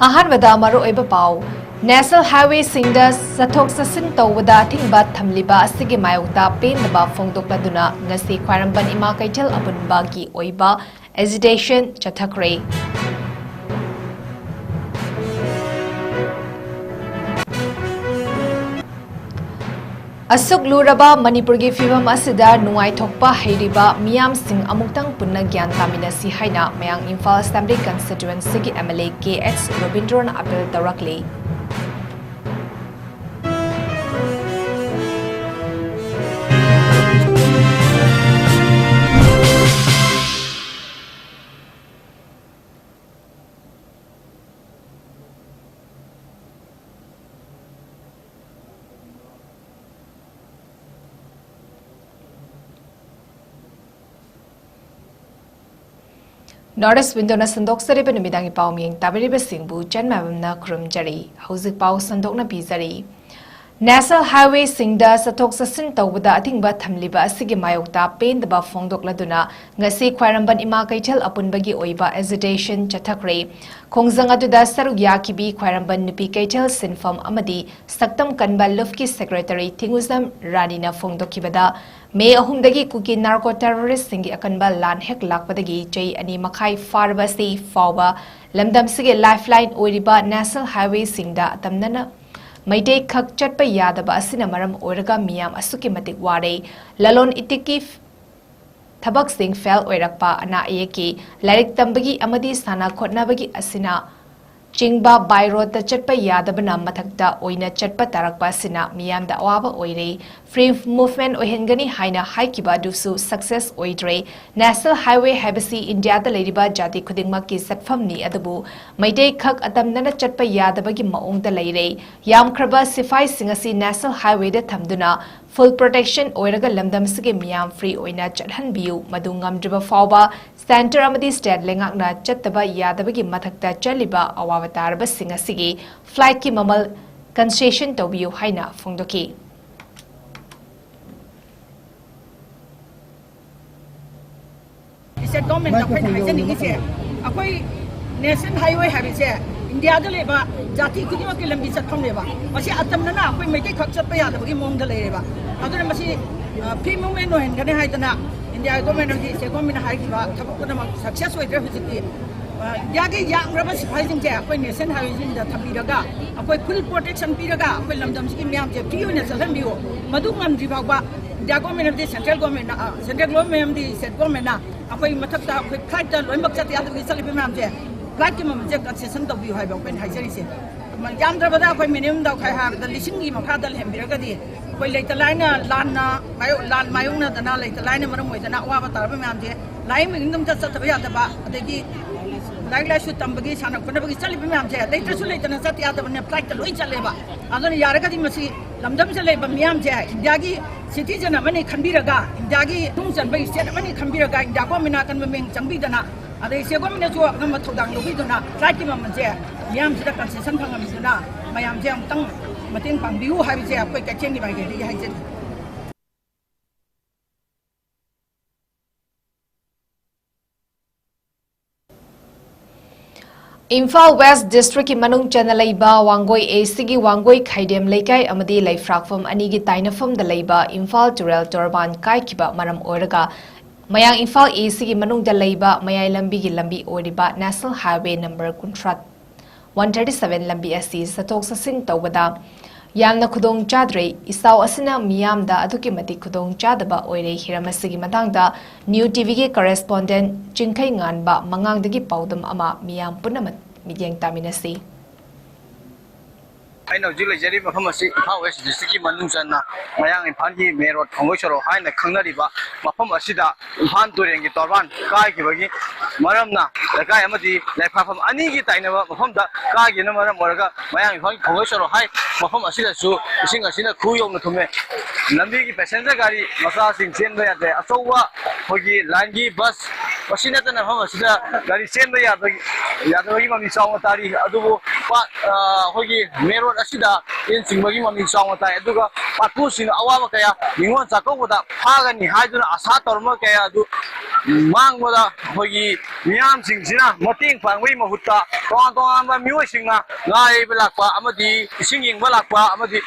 अहानबदा मरुओइबा पाउ national highway सिंगदा सथोक ससिन तौबदा थिंगबा थमलिबा असिगे मायोक्ता पेनबा फोंदोक्लदुना ngasi ख्वाइरंबन इमा Kaithal अपुनबागी ओइबा agitation चथखरे असुक लुरबा मणिपुर की फिवम असिदा नुंगाइथोकपा हैरिबा मियाम सिंह अमुक्तंग पुन्ना ज्ञान तामिनसी हाइना मयांग इम्फाल असेंबली कंस्टिट्युएंसी की एमएलए 𝐾𝐻𝐸 अपील तौरकले नॉर्थ विंडोना संदोक्सरिब नुमिदांगी पाउमिंग ताबिरिब सिंबु ꯆꯟꯃꯕꯝꯅ ꯈꯨꯔꯨꯝꯖꯔꯤ ꯍꯧꯖꯤꯛ ꯄꯥꯎ ꯁꯟꯗꯣꯛꯅ ꯄꯤꯖꯔꯤ नेशनल हाईवे सिंगदा सथोक ससिन तौबदा अथिंगबा थमलिबा असिगे मायोक्ता पेनदबा फोंदोक्लदुना ngasi ख्वाइरंबन इमा कैथल अपुनबगी ओइबा एजिटेशन चथखरे खोंजंग अदुदा सरुक याखिबी ख्वाइरंबन नुपी कैथल सिनफम अमदी सक्तम कनबा लुफ्की सेक्रेटरी 𝐶𝐢𝐯𝐞 रानीना फोंदोकिबदा मे अहुमदगी कुकी नार्को टेररिस्ट सिंगी अकनबा लान हेक लाकपदगी चई अनि मखाई फारबसी फावबा लमदमसिगे लाइफलाइन ओइरिबा नेशनल हाईवे सिंगदा तमनना मैटे खक चटप यादबा असिना मरम ओरगा मियाम असुकी मतिक वारे ललोन इतिकी थबक सिंग फेल ओरकपा अना एकी लाइक तंबगी अमदी साना खोटनाबगी असिना चिंगबा बाय रोड चटप यादबना मथकता ओइना चटप तारकपा असिना मियामदा अवाबा ओइरे फ्री मूवमेंट ओहेनगनी हाइना हाइकिबा दुसु सक्सेस ओइद्रे नेशनल हाईवे हैबसी इंडिया दा लेरिबा जाति खुदिंगमकी सटफमनी अदबु मैटे खक अतमनना चटप यादबगी मओंगदा लेरे यामख्रबा सिफाई सिंगसी नेशनल हाईवे दा थमदुना फुल प्रोटेक्शन ओइरगा लमदमसिगे मियाम फ्री ओइना चटहनबियु मदु ngamdriba फावबा सेंटर अमदी स्टेट लेंगाकना चत्तबा यादबगी मथकता चलिबा अवावतारबा सिंगसिगे फ्लाइट की ममल कंसेशन तौबियु हाइना फोंदोकी इसे गवर्नमेंट अखोई हाइजनिंग इसे अखोई नेशनल हाईवे हाइवे इंडिया दा लेबा जाति खुदिमा के लंबी चटफम लेबा मसी अतमनना अखोई मेके खक चटपा यादबगी मोंगदा लेबा अदुना मसी फ्री मूवमेंट ओहेनगने हाइदना इंडिया गवर्नमेंट की से गवर्नमेंट हाइबा थबकना सक्सेस ओइद्रे हुजिकी यागे यांग्रबा सिफाइजिंग जे अखोई नेशनल हाईवे जिंग दा थबिरगा अखोई फुल प्रोटेक्शन पिरगा अखोई लमदमसिकी मियाम जे फ्री ओइना चलहनबियो मदु ngamdri बाबा इंडिया गवर्नमेंट दी सेंट्रल गवर्नमेंट दी स्टेट गवर्नमेंट अखोई मथकता अखोई फ्लाइट दा लोइमक चत यादबगी चलिबि मियाम जे फ्लाइट की ममजे कंसेशन तौबियो हाइबा अखोई हाइजरिसे यामद्रबदा अखोई मिनिमम दा अखोई हाबदा लिसिंगी मखादा लेहमबिरगदी अखोई लेतलाइना लानना लान मायोंगना दना लेतलाइना मरम ओइदना अवाबा तारबा मियाम जे लाइन मिंगदम चतबा यादबा अदगी लाइक लाइसु तंबगी साना खुनबगी चलिबि मियाम जे लेतसु लेतना चत यादबने फ्लाइट दा लोइ चलेबा अदन यारगदी मसी लमदम चलेबा मियाम जे इंडिया की सिटीजन अमने खनबिरगा इंडिया की तुम चनबई स्टेट अमने खनबिरगा इंडिया को मिना कन मेंग चंगबिदना अदे से गवर्नमेंट जो नम थोदांग लोबिदना फ्लाइट की ममजे मियाम सिदा कंसेशन फंगमिदना मयाम जे अमतंग मतेंग पांगबिउ हाबिजे अखोई कचेंगी बाइगेदी हाइजे इम्फाल वेस्ट डिस्ट्रिक्ट की मनुंग चना लेबा वांगोई एसी वांगोई खाइडेम लेकाई अमदी लाइफ्राकफम अनिगी ताइनफम द लेबा इम्फाल टुरेल टोरबान काइकिबा मरम ओरगा मयांग इम्फाल एसी की मनुंग द लेबा मयाई लंबी की लंबी ओरिबा नेशनल हाईवे नंबर 137 लंबी असी सतोक ससिन तौबदा यामना खुदोंग चाद्रे इसाव असना मियामदा अदुकी मति खुदोंग चादबा ओइरे हिरमसिगी मतांगदा न्यू टीवी के करेस्पोंडेंट 𝐶𝐢𝐯𝐞 मंगांगदगी पाउदम अमा मियाम पुनमत मियेंग तामिनसी I know Julie Jerry Mahamasi, how is the Siki Manusana, Mayang Pandi, Merot, Commercial, Hine, Kanariba, Mahama Sida, Han during it or one, Kai Kivagi, Maramna, the guy Amati, like Papa Anigi Tainava, Mahomda, Kai Yanamara Morga, Mayang Commercial High, Mahama Sida, so sing a Sina Kuyo to me. Nambiki passenger Gari, Masas in Chenway at the Asowa, Hogi, Langi, bus, Masinat and Mahama Sida, Gari Chenway at the Yadavima Misawatari, Adubo, Hogi, Mero. Asida in Simbagi Mami Sawata, Eduga, Patus in Awakaya, Ningon Sakota, Pagani, Hydra, Asatorma Kaya, ꯃꯥꯡꯕꯗ ꯑꯩꯈꯣꯏꯒꯤ ꯃꯤꯌꯥꯝꯁꯤꯡꯁꯤꯅ ꯃꯇꯦꯡ ꯄꯥꯡꯕꯒꯤ ꯃꯍꯨꯠꯇ ꯇꯣꯉꯥꯟ ꯇꯣꯉꯥꯟꯕ ꯃꯤꯑꯣꯏꯁꯤꯡꯅ ꯉꯥ ꯌꯩꯕ ꯂꯥꯛꯄ ꯑꯃꯗꯤ ꯏꯁꯤꯡ ꯌꯦꯡꯕ ꯂꯥꯛꯄ ꯑꯃꯗꯤ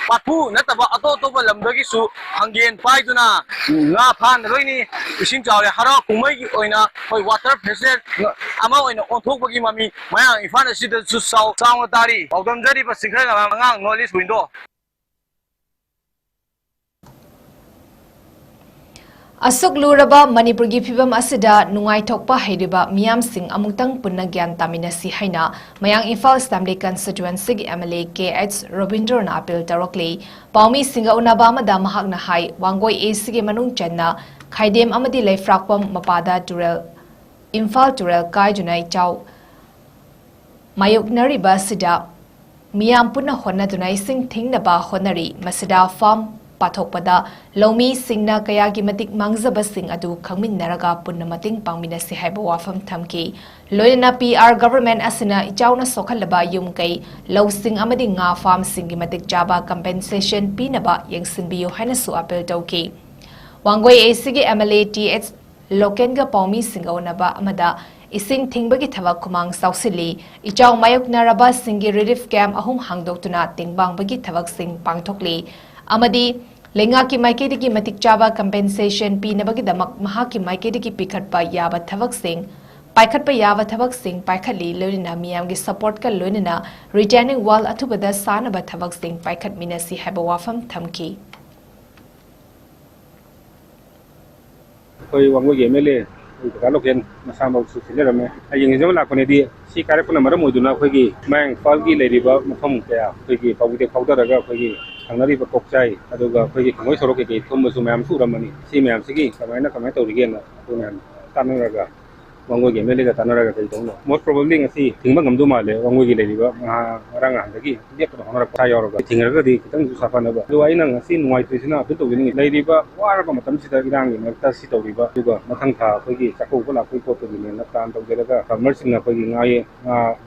ꯄꯥꯠꯄꯨ ꯅꯠꯇꯕ ꯑꯇꯣꯞ ꯑꯇꯣꯞꯄ ꯂꯝꯗꯒꯤꯁꯨ ꯍꯪꯒꯦꯟ ꯄꯥꯏꯗꯨꯅ ꯉꯥ ꯐꯥꯅꯗꯣꯏꯅꯤ ꯏꯁꯤꯡ ꯆꯥꯎꯔꯦ ꯍꯔꯥꯎ ꯀꯨꯝꯍꯩꯒꯤ ꯑꯣꯏꯅ ꯑꯩꯈꯣꯏ ꯋꯥꯇꯔ ꯐꯦꯁꯇꯤꯚꯦꯜ ꯑꯃ ꯑꯣꯏꯅ ꯑꯣꯟꯊꯣꯛꯄꯒꯤ ꯃꯃꯤ ꯃꯌꯥꯡ ꯏꯝꯐꯥꯜ ꯑꯁꯤꯗꯁꯨ ꯆꯥꯎꯅ ꯇꯥꯔꯤ ꯄꯥꯎꯗꯝꯖꯔꯤꯕ ꯆꯤꯡꯈꯩꯉꯥꯟ ꯑꯉꯥꯡ ꯅꯣꯔꯠ ꯏꯁ ꯋꯤꯟꯗꯣ ꯑꯁꯨꯛ ꯂꯨꯔꯕ ꯃꯅꯤꯄꯨꯔꯒꯤ ꯐꯤꯚꯝ ꯑꯁꯤꯗ ꯅꯨꯡꯉꯥꯏꯊꯣꯛꯄ ꯍꯩꯔꯤꯕ ꯃꯤꯌꯥꯝꯁꯤꯡ ꯑꯃꯨꯛꯇꯪ ꯄꯨꯟꯅ ꯒ꯭ꯌꯥꯟ ꯇꯥꯃꯤꯟꯅꯁꯤ ꯍꯥꯏꯅ ꯃꯌꯥꯡ ꯏꯝꯐꯥꯜ ꯑꯦꯁꯦꯝꯕ꯭ꯂꯤ ꯀꯟꯁꯇꯤꯇ꯭ꯌꯨꯑꯦꯟꯁꯤꯒꯤ ꯑꯦꯝ.ꯑꯦꯜ.ꯑꯦ. 𝐾𝐢𝐯𝐞 ꯑꯄꯤꯜ ꯇꯧꯔꯛꯂꯤ ꯄꯥꯎꯃꯤꯁꯤꯡꯒ ꯎꯅꯕ ꯑꯃꯗ ꯃꯍꯥꯛꯅ ꯍꯥꯏ ꯋꯥꯡꯒꯣꯏ ꯑꯦꯁꯤꯒꯤ ꯃꯅꯨꯡ ꯆꯟꯅ ꯈꯥꯏꯗꯦꯝ ꯑꯃꯗꯤ ꯂꯩꯐ꯭ꯔꯥꯛꯄꯝ ꯃꯄꯥꯗ ꯏꯝꯐꯥꯜ ꯇꯨꯔꯦꯜ ꯀꯥꯏꯗꯨꯅ ꯏꯆꯥꯎ ꯃꯥꯌꯣꯛꯅꯔꯤꯕ ꯑꯁꯤꯗ ꯃꯤꯌꯥꯝ ꯄꯨꯟꯅ ꯍꯣꯠꯅꯗꯨꯅ ꯏꯁꯤꯡ ꯊꯤꯡꯅꯕ ꯍꯣꯠꯅꯔꯤ ꯃꯁꯤꯗ ꯐꯥꯔꯝ ꯄꯥꯊꯣꯛꯄꯗ ꯂꯧꯃꯤꯁꯤꯡꯅ ꯀꯌꯥꯒꯤ ꯃꯇꯤꯛ ꯃꯥꯡꯖꯕꯁꯤꯡ ꯑꯗꯨ ꯈꯪꯃꯤꯟꯅꯔꯒ ꯄꯨꯟꯅ ꯃꯇꯦꯡ ꯄꯥꯡꯃꯤꯟꯅꯁꯤ ꯍꯥꯏꯕ ꯋꯥꯐꯝ ꯊꯝꯈꯤ ꯂꯣꯏꯅꯅ ꯄꯤ.ꯑꯥꯔ. ꯒꯚꯔꯟꯃꯦꯟꯠ ꯑꯁꯤꯅ ꯏꯆꯥꯎꯅ ꯁꯣꯛꯍꯜꯂꯕ ꯌꯨꯝꯀꯩ ꯂꯧꯁꯤꯡ ꯑꯃꯗꯤ ꯉꯥ ꯐꯥꯔꯝꯁꯤꯡꯒꯤ ꯃꯇꯤꯛ ꯆꯥꯕ ꯀꯝꯄꯦꯟꯁꯦꯁꯟ ꯄꯤꯅꯕ ꯌꯦꯡꯁꯤꯟꯕꯤꯌꯨ ꯍꯥꯏꯅꯁꯨ ꯑꯄꯤꯜ ꯇꯧꯈꯤ ꯋꯥꯡꯒꯣꯏ ꯑꯦꯁꯤꯒꯤ ꯑꯦꯝ.ꯑꯦꯜ.ꯑꯦ. टी.एच. ꯂꯣꯀꯦꯟꯒ ꯄꯥꯎꯃꯤꯁꯤꯡꯒ ꯎꯅꯕ ꯑꯃꯗ ꯏꯁꯤꯡ ꯊꯤꯡꯕꯒꯤ ꯊꯕꯛ ꯈꯨꯃꯥꯡ ꯆꯥꯎꯁꯤꯜꯂꯤ ꯏꯆꯥꯎ ꯃꯥꯌꯣꯛꯅꯔꯕꯁꯤꯡꯒꯤ ꯔꯤꯂꯤꯐ ꯀꯦꯝꯞ 3 ꯍꯥꯡꯗꯣꯛꯇꯨꯅ ꯇꯦꯡꯕꯥꯡꯕꯒꯤ ꯊꯕꯛꯁꯤꯡ ꯄꯥꯡꯊꯣꯛꯂꯤ ꯑꯃꯗꯤ ꯂꯩꯉꯥꯛꯀꯤ ꯃꯥꯏꯀꯩꯗꯒꯤ ꯃꯇꯤꯛ ꯆꯥꯕ ꯀꯝꯄꯦꯟꯁꯦꯁꯟ ꯄꯤꯅꯕꯒꯤꯗꯃꯛ ꯃꯍꯥꯛꯀꯤ ꯃꯥꯏꯀꯩꯗꯒꯤ ꯄꯥꯏꯈꯠꯄ ꯌꯥꯕ ꯊꯕꯛꯁꯤꯡ ꯄꯥꯏꯈꯠꯂꯤ ꯂꯣꯏꯅꯅ ꯃꯤꯌꯥꯝꯒꯤ ꯁꯄꯣꯔꯠꯀ ꯂꯣꯏꯅꯅ ꯔꯤꯇꯦꯅꯤꯡ ꯋꯥꯜ ꯑꯊꯨꯕꯗ ꯁꯥꯅꯕ ꯊꯕꯛꯁꯤꯡ ꯄꯥꯏꯈꯠꯃꯤꯟꯅꯁꯤ ꯍꯥꯏꯕ ꯋꯥꯐꯝ ꯊꯝꯈꯤ कोई वांगो ये मेले का लोकेन मसामौ सुसिलरमे अयिंग जम लाखनेदी सी कारकना मरम ओदुना खोगी मांग फालगी लेरिबा मफम कया खोगी पावुदे पावदरगा खोगी थांनारिबा कोकचाई अदुगा खोगी खंगोय सरोके के थुमसु मैम सुरमनी सी मैम सिगी कमाय तौरिगेना तुमैम तानरगा वांगो ये मेले का तानरगा कई तौनो most probably ngasi thingba ngamdu male वांगो gi लेरिबा rang handagi lepna honora pa yorga thingarga di kitang safanaba do aina ngasi nuai trisina adu tawini लेरिबा वारबा matam sida irang gi nakta si tawriba duga mathang tha khogi chakko bala khoi ko to ni na plan tawjeraga farmer singna khogi ngai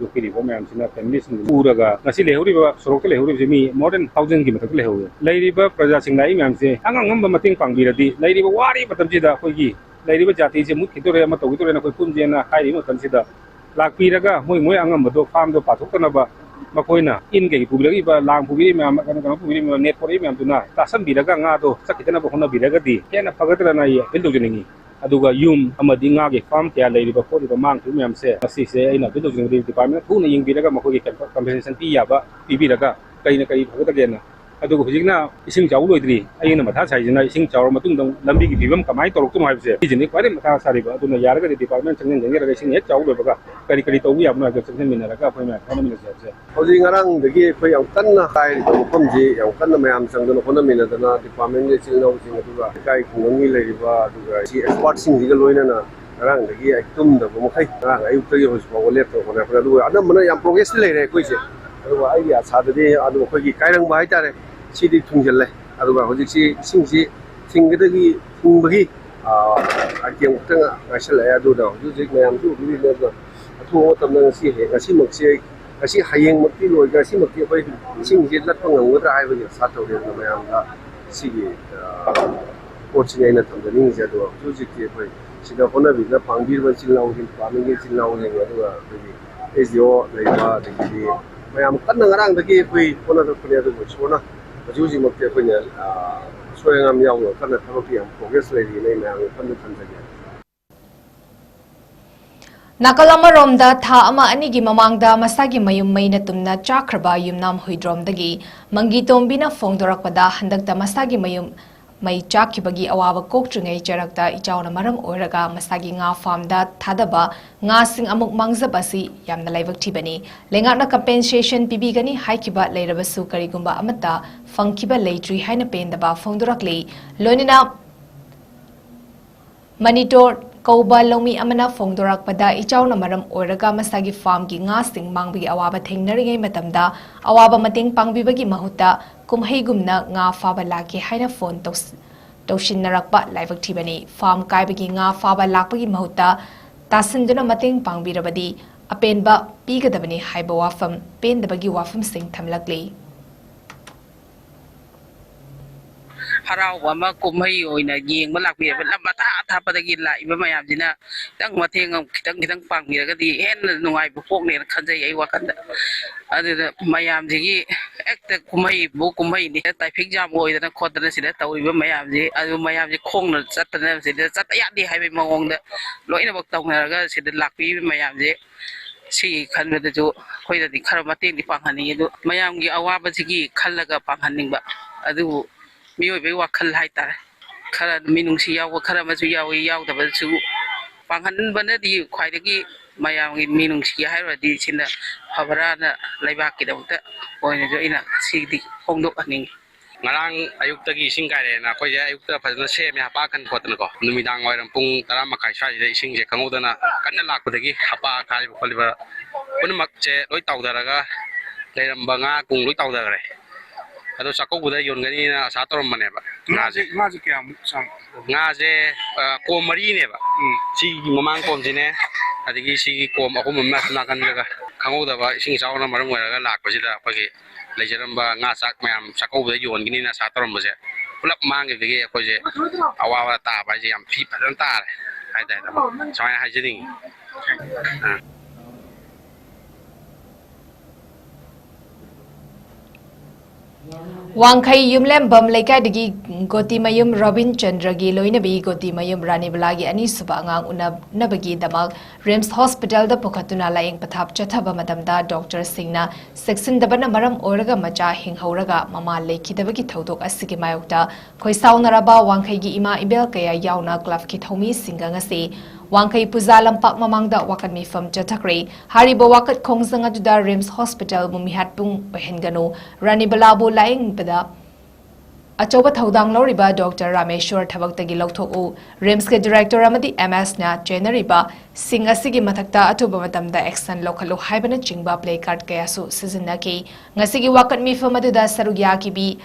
yukiriba ma'am सिना family sing uraga ngasi lehuriba sorok lehuriba mi more than 1000 gi matak lehu लेरिबा प्रजा सिंगना i ma'am से angangamba mating pangbiradi लेरिबा wari matam sida khogi लेरिबा जाति से मुख खितोरे म तौगितोरे न कोई पुंजेना हाइरि मतन सिदा लाकपीरगा मोय अंगमदो फार्म दो पाथोकनबा मकोइना इन के पुबिलगी बा लांग पुबिरि मैम कन पुबिरि नेट पोरि मैम तुना तासन बिरगा nga do sakitana ba hona biraga di kena pagatrana ye bill दोजनिंगी अदुगा युम अमदि nga के फार्म क्या लेरिबा खोरि बा मांग थु मैम से असि से आइना बिल दोजनिंगी डिपार्टमेंट थुना यिंग बिरगा मखोगे कंपनसेशन पि याबा पिबिरगा कइना कइ भगतगेना अदुगा हुजिगना इसिंग चाउ लोइद्री आइना मथा साइजना इसिंग चाउ मतुंग दं लंबी की फिवम कमाई तोरक्तुम हाइबसे इजिनि क्वारे मथा सारिबा अदुना यारगा डिपार्टमेंट संगन जंगेरगा इसिंग हेक चाउ लोबगा करी करी तौबि याबना ग संगन मिनरगा फैमा खानमिनसे होजी ngarang-dagi akhoi yam kanna kai mafamji yam kanna mayam sangdana honaminadana department ge chilnausin aduga kai khungi leiriba aduga si expert singhiga loinana ngarang-dagi ektum da bomakai ngarang ayuktagi hospo lepto hona pra aduga anamana yam progress leire akhoi se aduga ai ya sadade adu akhoi gi kairang ba haitare sidi thungjalle aduga hoji si singsi singgadagi thungbagi akyang utanga ngasala aduda hoji mayam su bi le athu tamna si he ngasi makse ngasi hayeng makti loiga si makti akhoi singsi latpa ngamgadra haibagi satawre mayamga sigi coaching थमदनी सिदा होनाबी पांगबीरब चिल्लाउजिन पामिंगे चिल्लाउजिन SDO लेबा दगी ma'am कन्ना ngaraंगदगी अखोई होनादखने अदुबो सोना हजूजिमक्ते अखोइना सोयंगाम यावनो कन्ना थबकी याम progress लेरि नै मैम कन्ना थनजगे नाकलमरोमदा था अमा अनिगी ममांगदा मसागी मयुम मैना तुमना चाख्रबा युमनाम हुइद्रोमदगी मंगी तोंबिना फोंदोरकपदा हंदकता मसागी मयुम मई चाखिबगी अवाबा कोक्ट्रिंगै चरकता इचाउना मरम ओइरगा मसागी nga फार्मदा थादबा nga sing amuk mangjabasi yamna laibak thibani lengakna compensation pibigani haikiba leirabasu karigumba amata fangkiba leitri haina pendaba fongdorakli loinina monitor कौबा लौमी अमना फोंदोरकपदा इचाउना मरम ओइरगा मसागी फार्म की nga sing mangbi awaba thengnaringai matamda awaba mating pangbiबगी mahuta kumheigumna nga faba lake haina phone तौशिन्नरकपा लाइबक थिबनी फार्म कायबगी nga faba lakpagi mahuta तासिन्दुना mating pangbirabadi अपेनबा पीगदबनी हाइबा वाफम पेनदबगी वाफम सिंग थमलकली harawa ma kumai oina yeng malak bi ba lam ta ta padagi lai ba mayam jina tang mateng kitang pang mi ga di hen nungai bu pok ne khanjai ai wakanda adu mayam jigi ekta kumai bu kumai ni tai phik jam oi da khodana sida tawi ba mayam ji adu mayam ji khong na chatna sida chat ya di hai ba mawong da loina bak taw na ga sida lakpi mayam ji si khanbada jo khoida di khara mateng di panghani adu mayam gi awaba jigi khallaga panghaning ba adu mioi be wakhal hai tar khara minungsi yaw khara ma ju yaw da ba ju panghan bana di khwaidagi mayam gi minungsi hai ra di sina habara na laibak ki dawta oina jo ina si di hongdok aning ngarang ayuktagi ising kaire na khoi ja ayukta phajna se me hapa kan khotna ko numidang oiram pung 10 makai sai de ising je khangudana kanna lakpudagi hapa khai kholiba punamak che loi tawdaraga leiramba nga kung loi tawdagare ado sakaubuda yongani na asa torom mane ba nga je kya sam nga je ko mari ne ba si mamang kom jine adigi si kom akum mas na kan ga khangauda ba ising sauna maram oiraga lakpajida phagi lejaramba nga sak mayam sakaubuda yongini na asa torom base pulap mangi bege ko je awawa ta ba je yam phi phadan ta hai dai da chai hai jiding Wangkai Yumlem Bam Leka Digi Goti Mayum Robin Chandragi Loinabi Goti Mayum Rani Balagi Ani Subangang Unab Nabagi Damal Rims Hospital the Pokatuna Laing Patap Chataba Madamda Dr. Singna Sexin Dabana Maram Oraga Macha Hinghoraga Mama Leki Dabaki Todok Asiki Mayokta Koisau Naraba Wangkai Ima Ibel Kaya Yauna Glove Kitomi Singangasi Wangkai Puzalam Pak Mamangda Wakat Mi Fam Chatakre Haribo Wakat Kongsanga Duda Rims Hospital Mumihat Pung Behengano Rani Balabo Laing Bada Achoba Thodang Loriba Dr. Rameshwar Thabaktagi Lokthok Rims ke Director Amadi MS na Jeneriba Singasigi Matakta Atuba Matamda Exan Lokalo Haibana Chingba Play Card Kayasu Sizinaki Ngasigi Wakat Mi Fam Aduda Sarugyaki Bi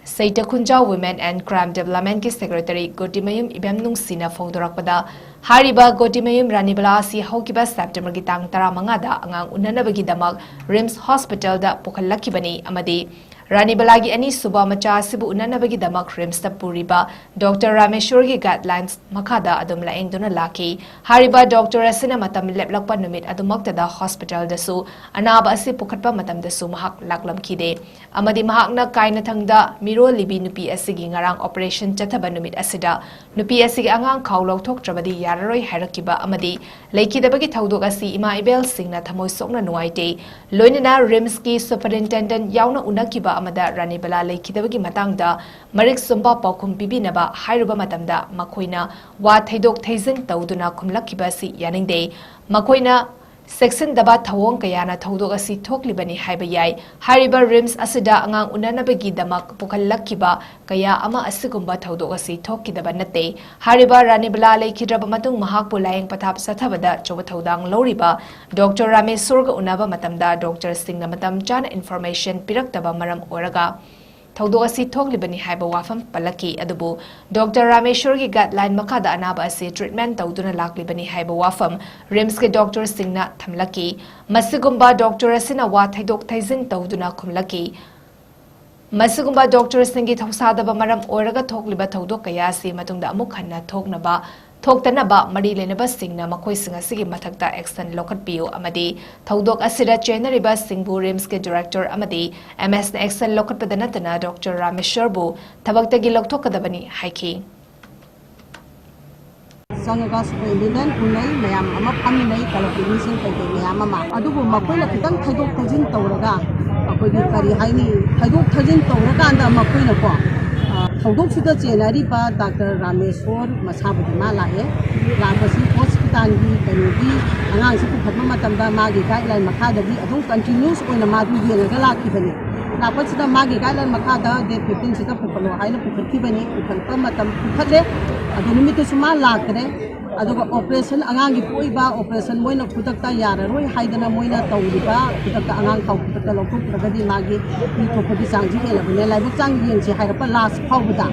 𝐋𝐢𝐯𝐞 Women and Crime Development ki Secretary Gotimayum Ibam Nungsina Fongdorakpada Hariba Gotimayum Ranibala si Hokiba September ki tang 15 da angang unanabagi damak Rims Hospital da Pokallakibani amadi Ranibalagi ani suba macha sibu unanabagi damak Rims ta puriba Dr. Rameshwar ki guidelines makada adum laeng dona laki Hariba Dr. Asina matam leplakpa numit adumakta da hospital dasu anaba asi pukhatpa matam dasu mahak laklam kide amadi mahakna kaina thangda miro libi nupi asigi ngarang operation chathaba numit asida nupi asigi angang khawlok thoktrabadi yararoi harakiba amadi leikidabagi thaudok asi ima ibel singna thamoi sokna nuaite loinana Rims ki superintendent yauna unakiba amada Ranibala leikidabagi matangda marik sumba paukum bibinaba hairuba matamda makoina wa thaidok thaizin tawduna khumlakiba si yaningde makoina Section daba thawong kayana thodok asi thoklibani haiba yai hariba Rims asida angang unanabagi damak pukallakiba kaya ama asigumba thodok asi thokidaba nate hariba Ranibala leikidraba matung mahak pulayeng pathap sathabada choba thodang loriba Dr. Rameshwar ga unaba matamda Dr. Singna matam chana information piraktaba maram oraga Thodok asi thoklibani haiba wafam palaki adubu Dr. Rameshwar ki guideline makada anaba asi treatment tawduna laklibani haiba wafam Rims ke Dr. Singna thamlaki masigumba Dr. Asina wa thaidok thaizin tawduna khumlaki Masugumba Dr. Singi thausadaba maram oraga thokliba thodok kaya si matungda amuk khanna thoknaba Thoktanaba Mari Lenaba Singna Makoi Singasigi Matakta Exan Lokat Pio Amadi Thodok Asida Chenariba Singbu Rims ke Director Amadi MS na Exan Lokat Padanatana Dr. Rameshwar bu Thabaktagi Loktokadabani Haiki Sangaga Superintendent Unai Mayam Ama Paminai Kalakini Kay Mayam Ama Adubu Makoy Kitang Thadok Tajin Tawraga Akogi Kari Haini Thadok Tajin Tawraga anda Makoy na po Thodok sida Chenariba Dr. Rameshwar Masabudi Malaye Lambasi Hospital gi Kanugi Angang Siku Phatma Matamda Magi Guideline Makadagi Adung continuous oina madu yelaga lakibani Lapat sida Magi Guideline Makada de 15 sida Pukalo Haina Pukhakibani Pukhalpa Matam Pukhatle Adunimitu Suma Lakre aduga operation angang gi poiba operation moina khutakta yararoi haidana moina tawriba khutakta angang thaw khutakta lokuk ragadi magi ni thokodi sangji helabune laibu chang yen se hairapa last phawda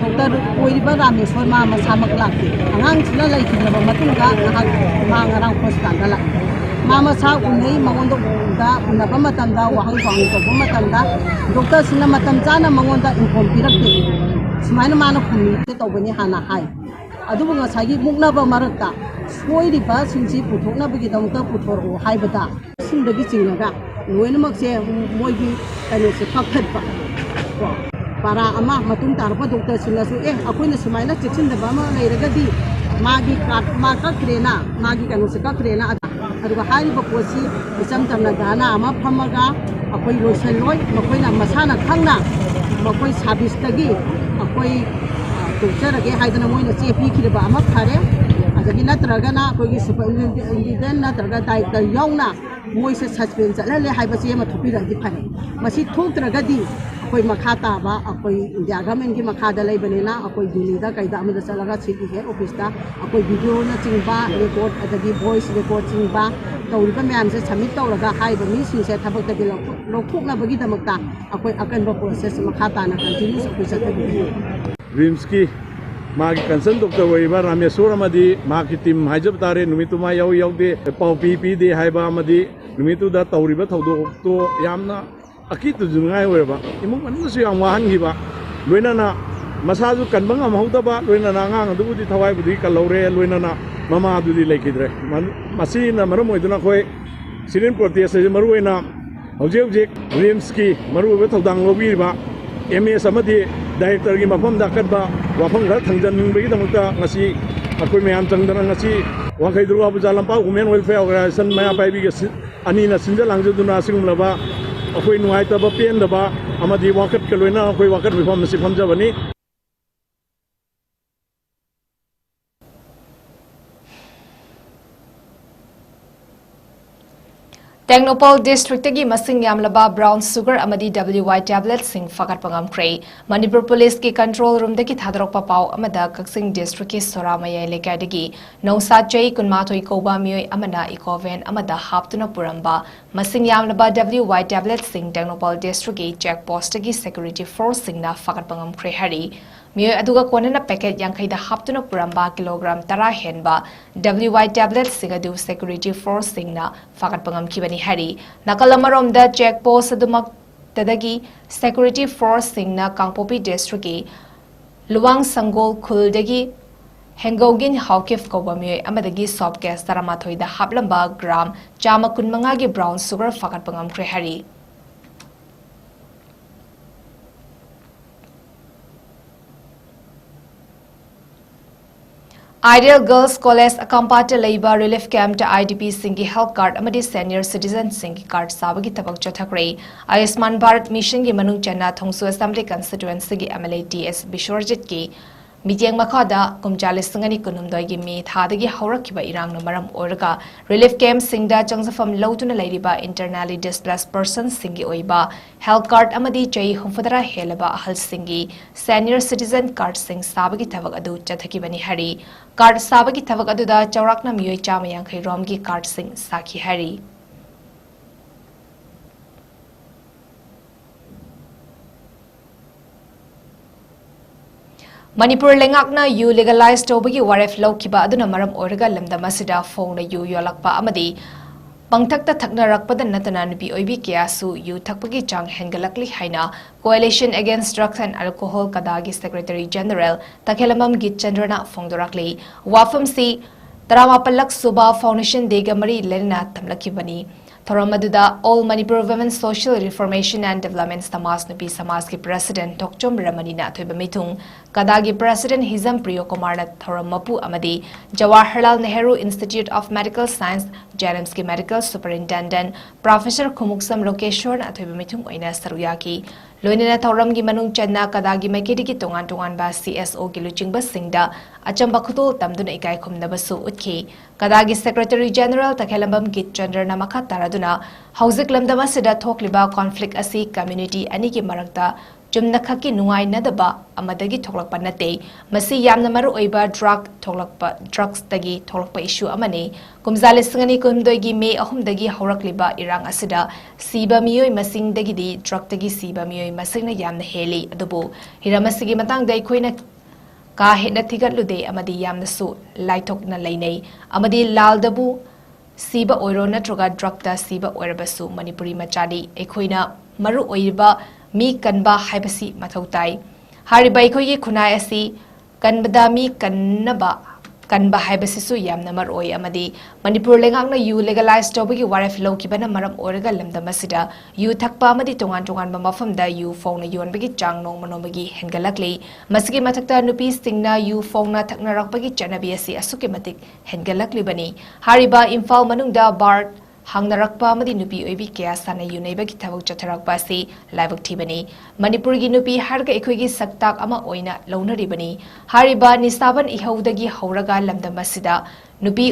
doctor poiba Rameshwar ma masamak lakti angang chila laikidaba matunga ahak mangarang hospital dala mama sa unai mangondo da unaba matanda wahang wang to matanda doctor sina matam chana mangonda inform pirakti sumaina mana khumi te tawbani hana hai adubu ngasagi muknaba marakta soiriba singsi puthoknabagi damta puthoro haibata singdagi chingaga loinamakse moigi kanose phakhatpa para ama matung tarpa doctor sinasu akoina sumaina chechinda ma leiragadi magi ka krena magi kanose ka krena aduga hariba posi isam tamna dana ama phamaga akoi loisan loi makoina masana khangna makoi service tagi akoi doctorage haidana moina che pi khirba ama khare adagi natragana akoi superintendent natraga director yauna moise suspend chalale haiba che ma thupi radi phane masi thoktragadi akoi makha taba akoi india government gi makha da leibanena akoi dili da kaida amada chalaga city head office da akoi video na chingba record adagi voice record chingba tawriba myam se submit tawraga haiba mi sing se thabak tagi lokthokna bagi damakta akoi akanba process makha ta na continue akoi chatagi rimski magi concern doctor waiba rameswar amadi magi team haijab tare numituma yaude pau pp de haiba amadi numitu da tawriba thawdo to yamna akitu jungai weba imu mansu yang wahan giba loinana masaju kanbang amhaudaba loinana ngang adubudi thawai budi kalore loinana mama adudi lekidre masi na maram oiduna khoi sirin protest se maruina hojek rimski maruba thawdang lobiba ms amadi director gi mafam da kadba wafam gar thangjan bagi damta ngasi akoi mayam changdana ngasi wakai durga puja lampa women welfare organization maya paibi ge ani na sinja langjuduna singumlaba akoi nuai taba pen daba amadi wakat keloina akoi wakat bifam si famjabani Tengnoupal district tagi masing yamlaba brown sugar amadi WY tablet sing fakat pangam kray Manipur police ki control room dagi thadrokpa pau amada Kaksing district ki Soramaya lekai dagi nausa chai kunmatoi koba mioi amana ikoven amada haptuna puramba masing yamlaba WY tablet sing Tengnoupal district ki check post dagi security force sing na fakat pangam kray hari mioi aduga konana packet yangkai da haptuna puramba kilogram tara henba WY tablet sing adu security force sing na fakat pangam kibani hari nakalamarom da check post adumak tadagi security force sing na Kangpopi district ki Luwang Sanggol Khuldagi Hengogin Haukif Kobamioi amadagi soft gas taramathoi da haplamba gram chama kunmanga gi brown sugar fakat pangam kre hari Ideal Girls College Akampata Labor Relief Camp to IDP Singi Health Card Amadi Senior Citizen Singi Card Sabagi Tabak Chothakre Ayushman Bharat Mission Gi Manung Channa Thongsu Assembly Constituency Gi MLA TS Bishwarjit Ki Mityang Makhada Kumjali Singani Kunumdoi Gi Mi Thadagi Haurakiba Irang Namaram Oraga Relief Camp Singda Changsafam Lautuna Ladiba Internally Displaced Persons Singi Oiba Health Card Amadi Chai Humfadara Helaba Ahal Singi Senior Citizen Card Sing Sabagi Tabak Adu Chathaki Bani Hari Card Sabagi Tabak Aduda Chaurakna Miyoi Chamayang Kai Romgi Card Sing Saki Hari Manipur lengakna yu legalized tobagi waref laukiba aduna maram oraga lamdama sida phone yu yolakpa amadi pangthakta thaknarakpada natana nubi oibi kiasu yu thakpagi chang hengalakli haina Coalition Against Drugs and Alcohol Kadagi Secretary General Takhelamam Gitchandrana phongdorakli wafam si Taramapalak Suba Foundation Degamari Lena Tamlakibani Thoramaduda All Manipur Women Social Reformation and Development Samas Nupi Samas ki President Tokchom Ramanina Thibamitung Kadagi President Hizam Priyo Kumarna Thoramapu Amadi Jawaharlal Nehru Institute of Medical Science Jaramski Medical Superintendent Professor Kumuksam Lokeshwar Athibamitung Oina Saruyaki Loinina Thoramgi Manung Channa Kadagi Makediki Tongan Tongan Ba CSO Giluching Basingda Achamba Khutul Tamduna Ikai Khumnabasu Utki Kadagi Secretary General Takhelambam Gitchandra Namaka Taraduna Hauzik Lamdama Sida Thokliba Conflict Asi Community Aniki Marakta Jumna Khaki Nungai Nadaba Amadagi Thoklakpa Nate Masi Yamna Maru Oiba Drug Thoklakpa Drugs Tagi Thoklakpa issue Amani Kumzali Singani Kumdoigi May Ahumdagi Haurakliba Irang Asida Siba Miyoi Masing Dagidi Drug Tagi Siba Miyoi Masingna Yamna Heli Adubu Hiramasigi Matang Dai Koina Ka Hina Tigatlude Amadi Yamnasu Laitok na Lainay Amadi Laldabu Siba Oiro Natroga Drug Ta Siba Oirabasu Manipuri Machadi Ekoina Maru Oiba Mi Kanba Haibasi Matautai Hariba akhoi khunai asi kanbada mi kannaba kanba haibasisu yamna maroi amadi Manipur lengakna yu legalize tobagi waref lawkibana maram oraga lamdam asida yu thakpa amadi tongan mafamda yu fauna yonbagi chang nongmanobagi hengalakli masigi mathakta nupi stingna yu fauna thaknarakbagi chanabi asi asuke matik hengalakli bani hariba Imphal manungda bar hangnarakpa amadi nupi oibi kya sana yunaibagi thabak chatharakpa asi laibak thibani Manipur gi nupi harga ekhoi saktak ama oina launaribani hariba nisaban ihaudagi hauraga lamdam asida nupi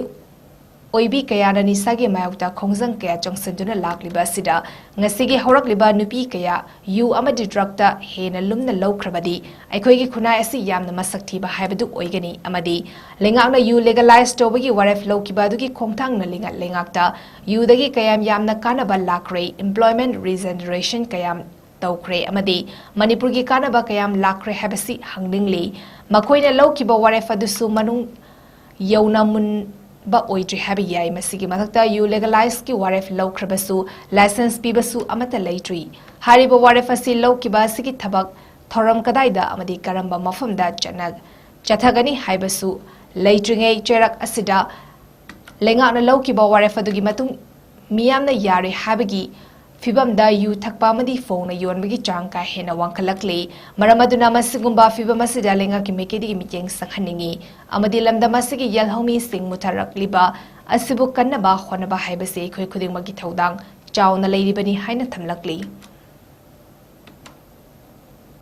oibi kaya na nisagi mayokta khongjang kaya chongsaduna lakliba asida ngasigi haurakliba nupi kaya yu amadi drugta hena lumna lawkhrabadi akhoi khunai asi yamna masak thiba haibadu oigani amadi lengakna yu legalize tobagi waref lawkiba dugi khongthang na lengakta yu dagi kayam yamna kanaba lakre employment regeneration kayam tawkre amadi Manipur gi kanaba kayam lakre habasi hanglingli makoina lawkiba waref adusu manung yaunamun ba oidri habi yai masigi mathakta yu legalize ki waref lawkhrabasu license pibasu amata leitri hariba waref asi lawkiba sigi thabak thoram kadaida amadi karamba mafamda chathagani haibasu leitringei cherak asida lengakna lawkiba waref adugi matung miyamna yare habagi Fibamda yu thakpa amadi fauna yonbagi chang ka hena wangkhalakli maramaduna masigumba fibamasida lenga ki mekedi ki miteng sakhaningi amadi lamdamasigi yalhomi sing mutarakliba asibu kannaba khonaba haibase khoi khuding magi thodang chauna leiribani haina thamlakli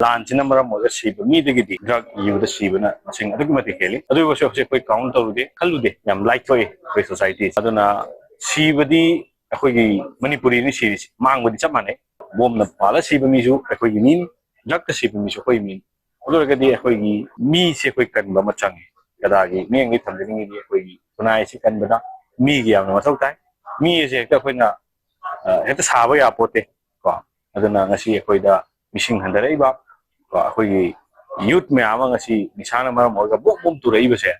Lancina maram siba mi degi drug yu the sibana sing adugmati heli adu was of koi count tawde khalude yam like koi society aduna sibadi akhoi manipuri ni series mangbadi chamane bomna pala siba mi ju akhoi ni drug ka siba mi ju koi min adu ga di akhoi mi se koi kan ba machang kada gi mi ngi thamdini ni akhoi kunai si kan bada mi gi yam ma thau tai mi se ka khoi na heta saba ya pote ko aduna ngasi akhoi da missing handarai ba akhoi youth me ama ngasi nisana maram oga bom turai base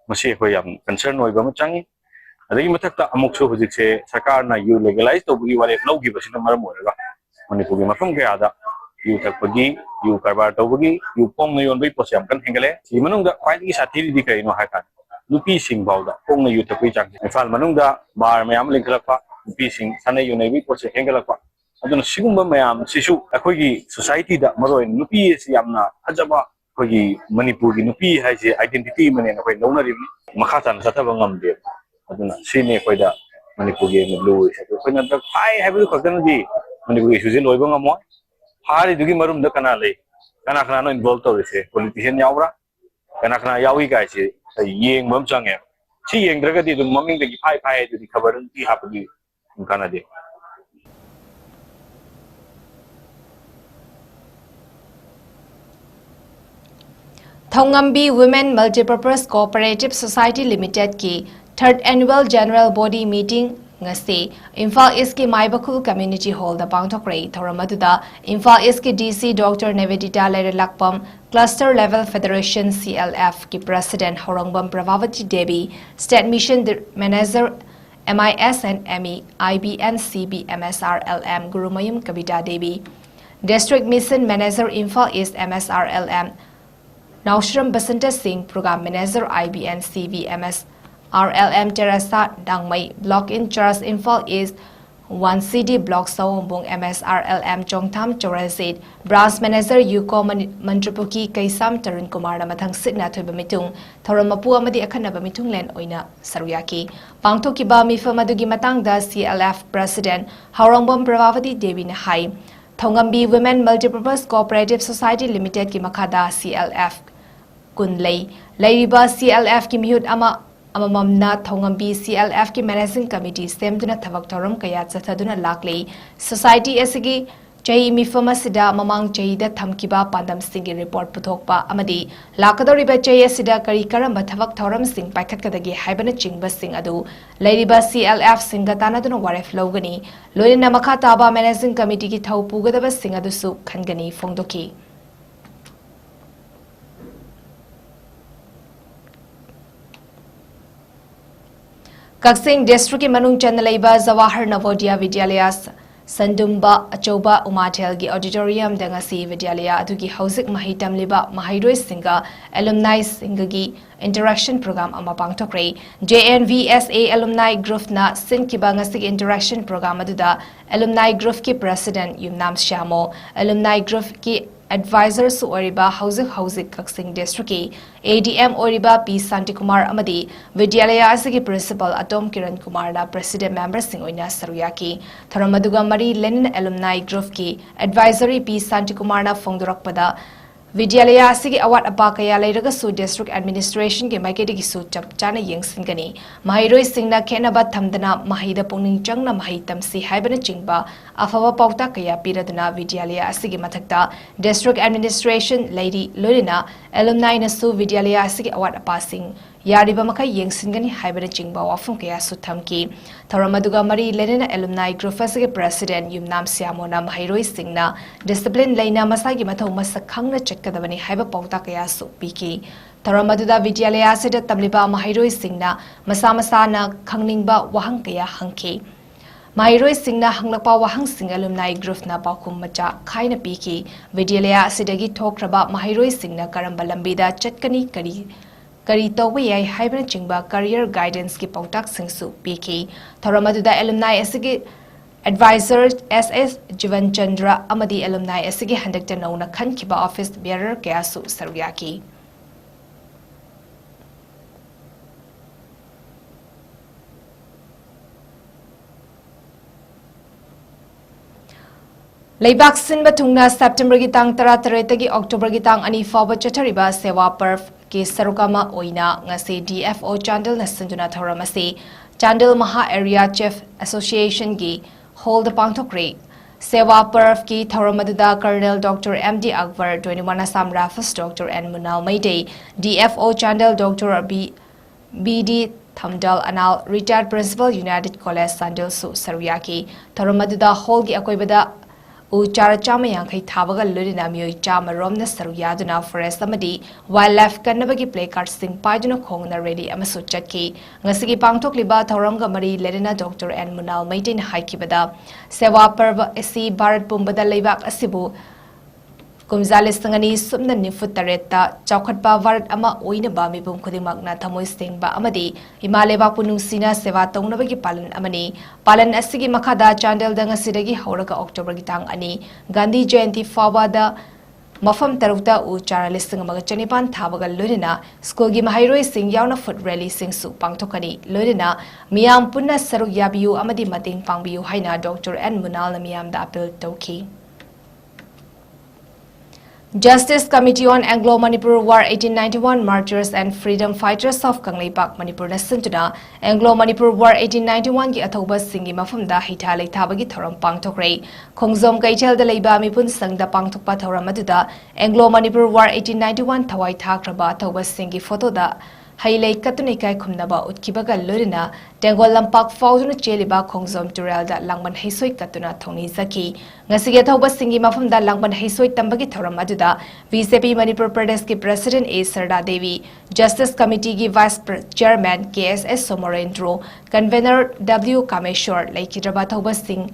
mase akhoi yam concern oi ba machang adagi mathakta amuk so hujik se sarkar na yu legalize to bugi wale lawgi basina maram oraga manipur gi mafam ga ada yu thakpagi yu karbar to bugi yu pong na yon bai posam kan hengale si manung da kwai gi sathiri di kai no ha kan lupi sing bauda pong na yu thakpui chang Imphal manung da bar mayam lingkhalakpa lupi sing sanai yu nei bi pose hengalakpa aduna sigumba mayam sisu akhoi gi society da maroi lupi si yamna hajaba akhoi gi manipur gi lupi hai se identity mane na koi lawna ri makha tan sathaba ngamde aduna sine koida manipur ge mlu se koina da phai haibu khakdan di manipur ge suje loiba ngamo hari dugi marum da kana le kana no involve to se politician yawra kana yawi ga se yeng bam change chi yeng draga di dum maming de phai di khabar di hapdi kana de Thongambi Women Multipurpose Cooperative Society Limited ki 3rd Annual General Body Meeting ngasi Imphal East ki Maibakul Community Hall da pangthokre thoramaduda Imphal East ki DC Dr. Nevedita Lerelakpam Cluster Level Federation CLF ki President Horongbam Pravavati Devi State Mission Manager MIS and ME IBN CB MSRLM Gurumayum Kabita Devi District Mission Manager Imphal East MSRLM Naushram Basanta Singh Program Manager IBN CV MSRLM Teresa Dangmai Block in Charles Imphal East 1 CD Block Sawombong MSRLM Chongtham Chorazid Branch Manager 𝐶𝐞𝐰𝐬 Mantrapuki Kaisam Tarun Kumar Mathang Sitna Thoiba Mitung Thoramapu amadi akhanaba mitung len oina saruyaki pangthokiba mifam adugi matangda CLF President Horongbam Pravavati Devi na hai Thongambi Women Multipurpose Cooperative Society Limited ki makhada CLF kunlei lairiba CLF ki mihut amamamna Thongambi CLF ki Managing Committee semduna thabak thoram kaya chathaduna laklei society asigi chai mifama sida mamang chai da thamkiba pandam singi report puthokpa amadi lakadoriba chai asida kari karamba thabak thoram sing paikhatkadagi haibana chingba sing adu lairiba CLF singatana duna waref logani loina makha taba Managing Committee ki thau pugadaba sing adu su khangani fongdoki Kaksing District ki manung chanalaiba Jawahar Navodaya Vidyalaya Sandumba Achoba Umathel Auditorium Dangasi Vidyalaya Adugi Hauzik Mahitam Liba Mahiroi Singa Alumni Singagi Interaction Program Amapang Tokre JNVSA Alumni Group na Sinkiba Ngasig Interaction Program Aduda Alumni Group ki President Yumnam Shamo Alumni Group ki Advisor su Oriba Hauzik Kaksing District ki ADM Oriba P Santi Kumar Amadi Vidyalaya Asigi Principal Atom Kiran Kumar na President Member Sing Oina Saruyaki Tharamaduga Mari Lenin Alumni Group ki Advisory P Santi Kumar na Fongdurak Pada Vidyalaya Asigi Awat Apakaya Lairaga su District Administration ki Maikedi ki su Chap Chana Yengsingani Mahiroi Singna Kenaba Thamdana Mahida Pungning Changna Mahitam Si Haibana Chingba Afawa Pauta Kaya Piraduna Vidyalaya Asigi Mathakta District Administration Lady Lorina Alumni Nasu Vidyalaya Asigi Awat Apasing Yariba Makai Yengsingani Haibana Chingba Wafum Kaya Suthamki Tharamaduga Mari Lenina Alumni Group Asigi President Yumnam Siamona Mahiroi Singna Discipline Laina Masagi Mathau Masakhangna Chetkadabani Haiba Pauta Kaya Su Piki Tharamaduda Vidyalaya Sida Tamliba Mahiroi Singna Masamasana Khangningba Wahang Kaya Hangki Mahiroi Singna Hanglakpa Wahang Sing Alumni Group na Paukum Macha Khaina Piki Vidyalaya Sidagi Thokraba Mahiroi Singna Karamba Lambida Chetkani Kari Toba Yai Haibana Chingba Career Guidance ki Pautak Singsu Piki Tharamaduda Alumni Asigi Advisor SS Jivan Chandra Amadi Alumni Asigi Handakta Nauna Khankiba Office Bearer Kayasu Saruyaki Leibak Sinba Tungna September ki tang tara taretagi October ki tang ani fawa chathariba sewa perf ki sarukama oina ngasi DFO Chandil Nasanduna Thoramasi Chandil Maha Area Chief Association ki hold the pangthokre sewa perf ki Thoramadada Colonel Dr. MD Akbar 21 Assam Rafus Dr. N Munal Maidei DFO Chandil Dr. BD Thamdal Anal Retired Principal United College Sandil Su Saruyaki Thoramadada hold ki akoibada Uchara Chama Yankai Tabaga Lurina Mui Chama Romna Saruyaduna Forest Amadi Wildlife Kanabagi Play Card Sing Pajuna Kongna Ready Amasu Chatki Ngasigi Pangtok Liba Tauranga Mari Lerina Dr. N Munal Maitin Haikibada Sewa Perva Esi Barat Pumbada Lebak Asibu Kumzalis Tangani Sumna Nifutareta Chaukatpa Varat Ama Oina Bami Bum Kudimakna Tamoy Sting Ba Amadi Imaleva Punung Sina Seva Tongnabagi Palan Amani Palan Asigi Makada Chandel Dangasidagi Hauraga October Gitang Ani Gandhi Jayanti Fawada Mafam Tarukta Uchara Listing Magachanipan Tabaga Lurina Skogi Mahiroi Sing Yauna Foot Rally Sing Su Pangtokani Lurina Miam Punna Saruk Yabiu Amadi Mating Pangbiu Haina Dr. N Munal Miam Da Apil Toki Justice Committee on Anglo-Manipur War 1891 Martyrs and Freedom Fighters of Kangleipak Manipur Nasintuna Anglo-Manipur War 1891 ki athoba singi mafamda hithalai thabagi thoram pangthokre Khongjom Kaithel da leiba mipun sangda pangthokpa thoram aduda Anglo-Manipur War 1891 thawai thakraba athoba singi photo da Hailai Katuni Kai Kumnaba Utkibaga Lurina, Tengol Lampak Fauduna Cheliba Khongjom Turel da Langban Haisoi Katuna Thongni Zaki, Ngasigatoba Singi Mafam da Langban Haisoi Tambagi Thoram Aduda, VCP Manipur Pradesh ki President A. Sarda Devi, Justice Committee ki Vice Chairman KSS Somorendro, Convener W. Kameshwar, Laikidraba Thoba Singh,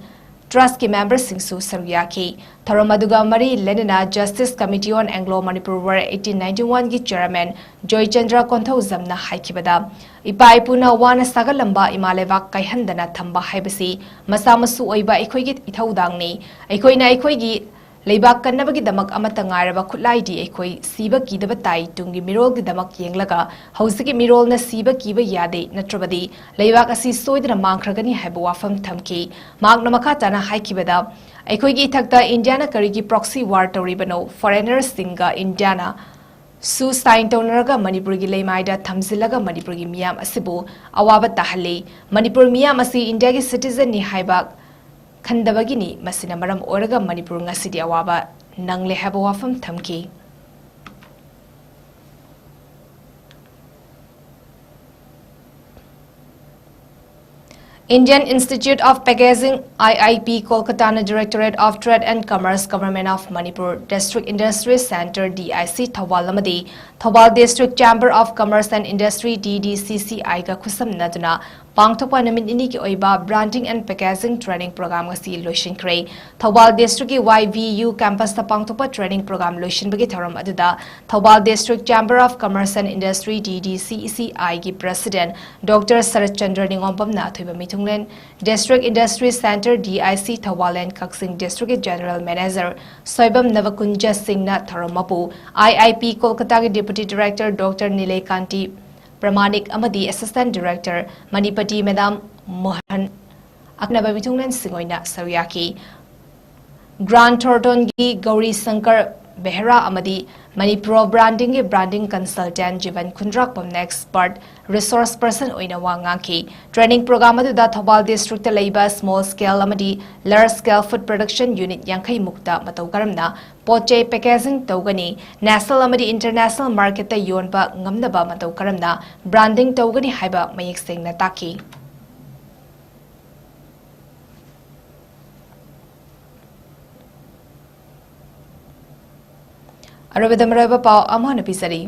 Trust ki member Singsu Saruyaki, Tharamaduga Mari Lenina Justice Committee on Anglo-Manipur War 1891 ki Chairman Joy Chandra Kontho Zamna Haikibada, Ipa Ipuna Wana Sagalamba Imalevak Kaihandana Thamba Haibasi, Masamasu Oiba Equigit Itaudangni, Equina Equigi Leibak Kanabagi Damak Amatangaraba Kulaidi Equi, Siba Kidabatai, Tungi Mirol Damak Yenglaga, Hausiki Mirol na Siba Kiba Yade, Natrabadi, Leibak Asi Soidra Mankragani Habuafam Tamki, Magnamakatana Haikibada, Equigi Takta Indiana Karigi Proxy War Toribano, Foreigners Singa Indiana. Su sign tonaga Manipurgi Lemaida Tamzilaga Manipurgi Miam Asibu, Awaba Tahali, Manipur Miam Asi Indiagi citizen ni Haibak. Khandabagini masina maram oraga Manipur ngasidi awaba nangle haba wafam thamki Indian Institute of Packaging IIP Kolkata Directorate of Trade and Commerce Government of Manipur District Industry Center DIC Thawal Amadi Thawal District Chamber of Commerce and Industry DDCCI ga khusam naduna पांगथोकपा नुमित इनी की ओइबा branding and packaging training program ngasi loishinkhre Thobal district ki YVU campus ta पांगथोकपा training program loishinbagi thoram aduda Thobal district chamber of commerce and industry DDCECI ki president Dr. Sarat Chandra Ningom na thoiba mithunglen district industry center DIC Thobal and Kaksing district general manager Soibam Navakunja Singh na thoramapu IIP Kolkata ki deputy director Dr. Nilay Kanti Pramanik Amadi Assistant Director Manipati Madam Mohan Aknaba Mitunglen Singoina Saryaki Grant Thornton gi Gauri Sankar Behra Amadi Manipur branding gi branding consultant Jivan Kundrak Pam expert resource person oina wangaki training program adu da Thobal district ta leiba small scale amadi large scale food production unit yankai mukta matau karamna poche packaging tawgani national amadi international market ta yonba ngamnaba matau karamna branding tawgani haiba mayek sengna taki Arabidamraba pau amana pisari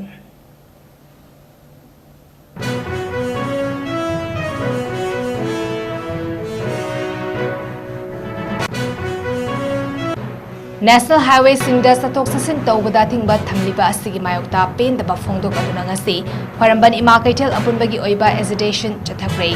National Highway Singda Satok Sasin Tawbada Thingba Thamliba Asigi Mayokta Pain the Bafongdo Kadunangasi Paramban Ima Kaitel Apunbagi Oiba hesitation Chathakre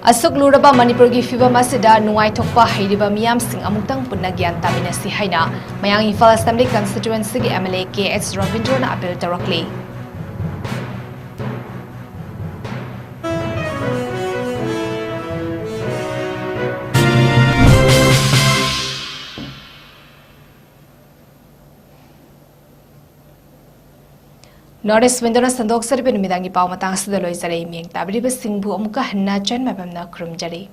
Asuk Luraba Manipur gi fibam asida nuai thokpa hairiba miyam sing amutang punna gyan taminasi haina mayang Imphal Assembly constituency gi MLA 𝐋𝐢𝐯𝐞 na appeal tarakli Norris Windona Sandok Saribin Midangi Pau Matang Sidalo Isare Ming Tabri Singbu Amuka Hanna Chen Mabamna Krumjari